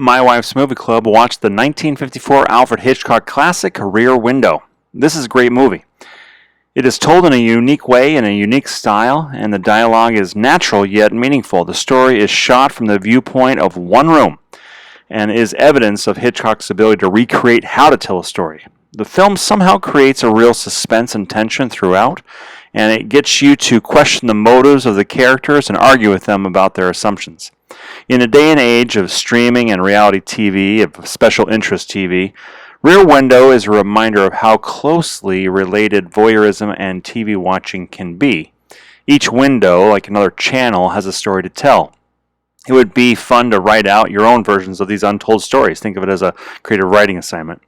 My Wife's Movie Club watched the 1954 Alfred Hitchcock classic Rear Window. This is a great movie. It is told in a unique way, in a unique style, and the dialogue is natural yet meaningful. The story is shot from the viewpoint of one room and is evidence of Hitchcock's ability to recreate how to tell a story. The film somehow creates a real suspense and tension throughout, and it gets you to question the motives of the characters and argue with them about their assumptions. In a day and age of streaming and reality TV, of special interest TV, Rear Window is a reminder of how closely related voyeurism and TV watching can be. Each window, like another channel, has a story to tell. It would be fun to write out your own versions of these untold stories. Think of it as a creative writing assignment.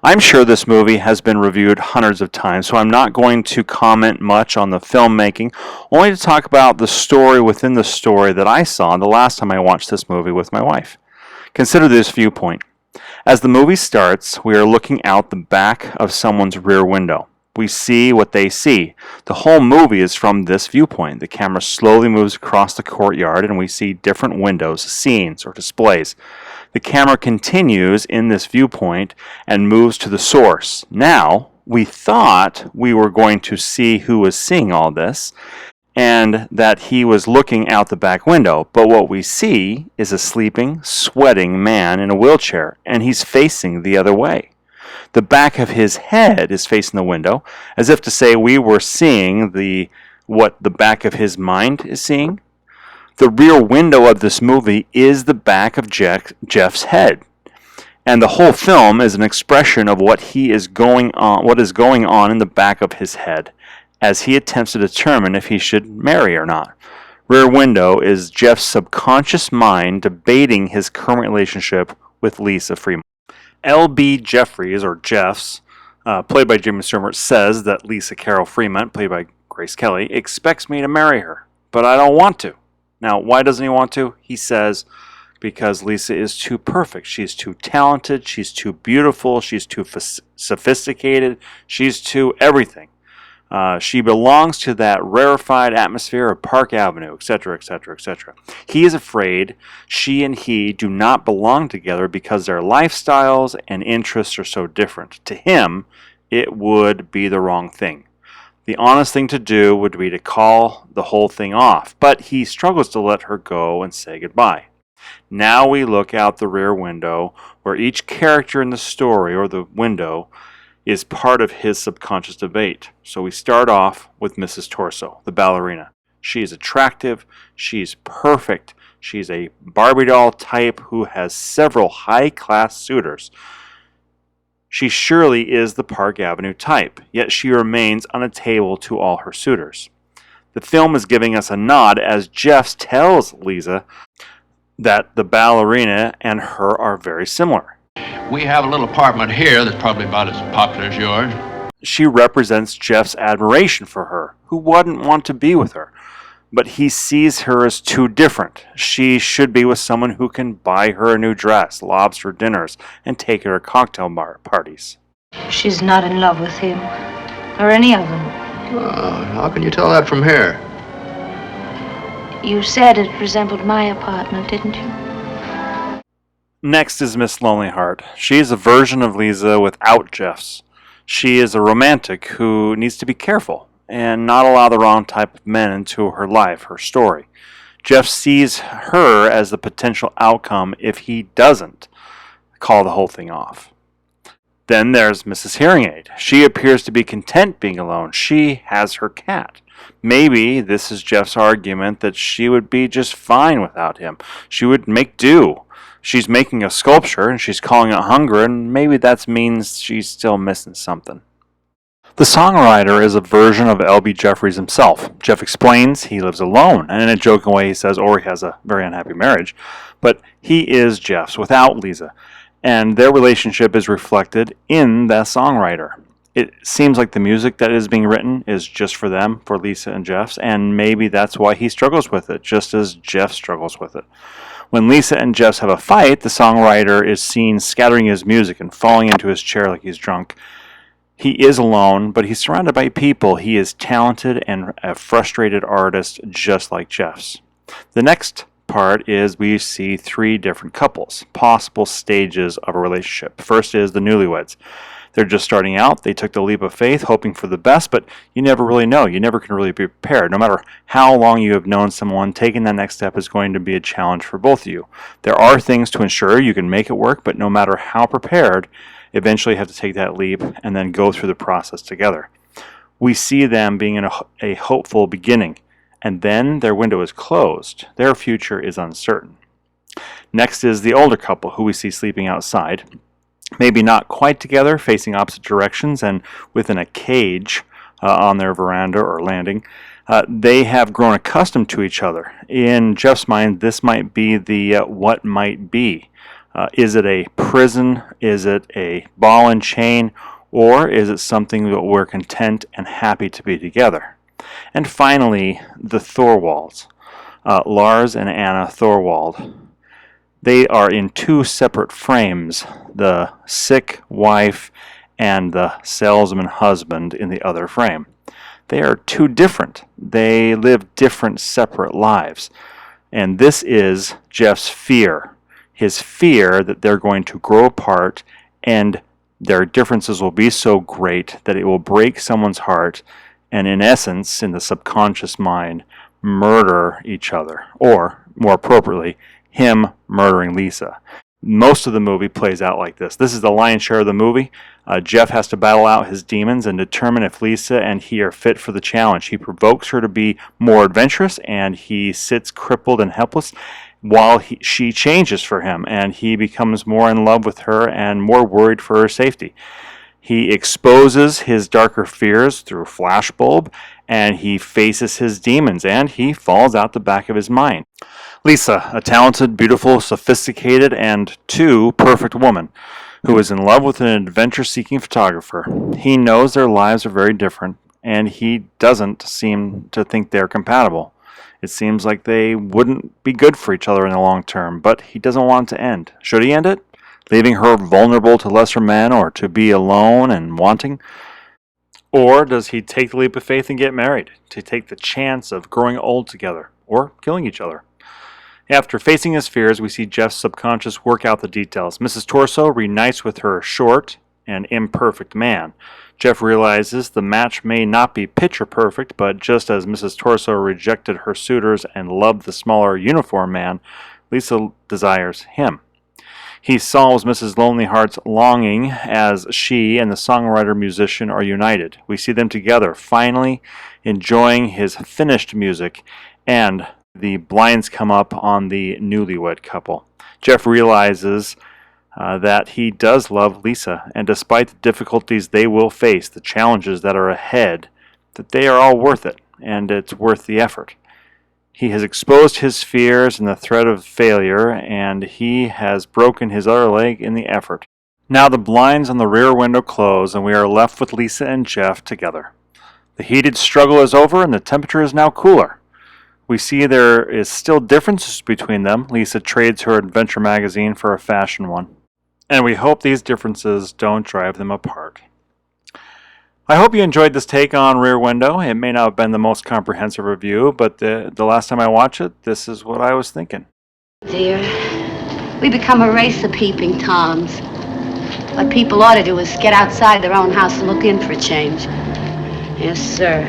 I'm sure this movie has been reviewed hundreds of times, so I'm not going to comment much on the filmmaking, only to talk about the story within the story that I saw the last time I watched this movie with my wife. Consider this viewpoint. As the movie starts, we are looking out the back of someone's rear window. We see what they see. The whole movie is from this viewpoint. The camera slowly moves across the courtyard and we see different windows, scenes, or displays. The camera continues in this viewpoint and moves to the source. Now, we thought we were going to see who was seeing all this and that he was looking out the back window. But what we see is a sleeping, sweating man in a wheelchair, and he's facing the other way. The back of his head is facing the window, as if to say we were seeing what the back of his mind is seeing. The rear window of this movie is the back of Jeff's head. And the whole film is an expression of what is going on in the back of his head, as he attempts to determine if he should marry or not. Rear Window is Jeff's subconscious mind debating his current relationship with Lisa Fremont. L.B. Jeffries, or Jeffs, played by Jimmy Stewart, says that Lisa Carol Fremont, played by Grace Kelly, expects me to marry her, but I don't want to. Now, why doesn't he want to? He says, because Lisa is too perfect. She's too talented. She's too beautiful. She's too sophisticated. She's too everything. She belongs to that rarefied atmosphere of Park Avenue, etc., etc., etc. He is afraid she and he do not belong together because their lifestyles and interests are so different. To him, it would be the wrong thing. The honest thing to do would be to call the whole thing off, but he struggles to let her go and say goodbye. Now we look out the rear window, where each character in the story, or the window, is part of his subconscious debate. So we start off with Mrs. Torso, the ballerina. She is attractive, she's perfect, she's a Barbie doll type who has several high-class suitors. She surely is the Park Avenue type, yet she remains unattainable to all her suitors. The film is giving us a nod as Jeff tells Lisa that the ballerina and her are very similar. We have a little apartment here that's probably about as popular as yours. She represents Jeff's admiration for her, who wouldn't want to be with her. But he sees her as too different. She should be with someone who can buy her a new dress, lobster dinners, and take her to cocktail bar parties. She's not in love with him, or any of them. How can you tell that from here? You said it resembled my apartment, didn't you? Next is Miss Lonely Heart. She is a version of Lisa without Jeff's. She is a romantic who needs to be careful and not allow the wrong type of men into her life, her story. Jeff sees her as the potential outcome if he doesn't call the whole thing off. Then there's Mrs. Hearing Aid. She appears to be content being alone. She has her cat. Maybe this is Jeff's argument that she would be just fine without him. She would make do. She's making a sculpture and she's calling it hunger, and maybe that means she's still missing something. The songwriter is a version of L.B. Jeffries himself. Jeff explains he lives alone, and in a joking way he says, or he has a very unhappy marriage, but he is Jeff's without Lisa, and their relationship is reflected in the songwriter. It seems like the music that is being written is just for them, for Lisa and Jeff's, and maybe that's why he struggles with it, just as Jeff struggles with it. When Lisa and Jeff's have a fight, the songwriter is seen scattering his music and falling into his chair like he's drunk. He is alone, but he's surrounded by people. He is talented and a frustrated artist just like Jeff's. The next part is we see three different couples, possible stages of a relationship. First is the newlyweds. They're just starting out. They took the leap of faith, hoping for the best, but you never really know. You never can really be prepared. No matter how long you have known someone, taking that next step is going to be a challenge for both of you. There are things to ensure you can make it work, but no matter how prepared, eventually you have to take that leap and then go through the process together. We see them being in a hopeful beginning, and then their window is closed. Their future is uncertain. Next is the older couple who we see sleeping outside. Maybe not quite together, facing opposite directions and within a cage on their veranda or landing. They have grown accustomed to each other. In Jeff's mind, this might be the what might be. Is it a prison? Is it a ball and chain? Or is it something that we're content and happy to be together? And finally, the Thorwalds. Lars and Anna Thorwald. They are in two separate frames, the sick wife and the salesman husband in the other frame. They are too different. They live different, separate lives. And this is Jeff's fear. His fear that they're going to grow apart and their differences will be so great that it will break someone's heart and, in essence, in the subconscious mind, murder each other. Or, more appropriately, him murdering Lisa. Most of the movie plays out like this. This is the lion's share of the movie. Jeff has to battle out his demons and determine if Lisa and he are fit for the challenge. He provokes her to be more adventurous, and he sits crippled and helpless while she changes for him, and he becomes more in love with her and more worried for her safety. He exposes his darker fears through flashbulb, and he faces his demons, and he falls out the back of his mind. Lisa, a talented, beautiful, sophisticated, and perfect woman who is in love with an adventure-seeking photographer. He knows their lives are very different, and he doesn't seem to think they're compatible. It seems like they wouldn't be good for each other in the long term, but he doesn't want it to end. Should he end it? Leaving her vulnerable to lesser men or to be alone and wanting? Or does he take the leap of faith and get married, to take the chance of growing old together or killing each other? After facing his fears, we see Jeff's subconscious work out the details. Mrs. Torso reunites with her short and imperfect man. Jeff realizes the match may not be picture perfect, but just as Mrs. Torso rejected her suitors and loved the smaller uniform man, Lisa desires him. He solves Mrs. Lonely Heart's longing as she and the songwriter-musician are united. We see them together, finally enjoying his finished music, and the blinds come up on the newlywed couple. Jeff realizes that he does love Lisa, and despite the difficulties they will face, the challenges that are ahead, that they are all worth it, and it's worth the effort. He has exposed his fears and the threat of failure, and he has broken his other leg in the effort. Now the blinds on the rear window close, and we are left with Lisa and Jeff together. The heated struggle is over, and the temperature is now cooler. We see there is still differences between them. Lisa trades her adventure magazine for a fashion one. And we hope these differences don't drive them apart. I hope you enjoyed this take on Rear Window. It may not have been the most comprehensive review, but the last time I watched it, this is what I was thinking. Dear, we become a race of peeping Toms. What people ought to do is get outside their own house and look in for a change. Yes, sir.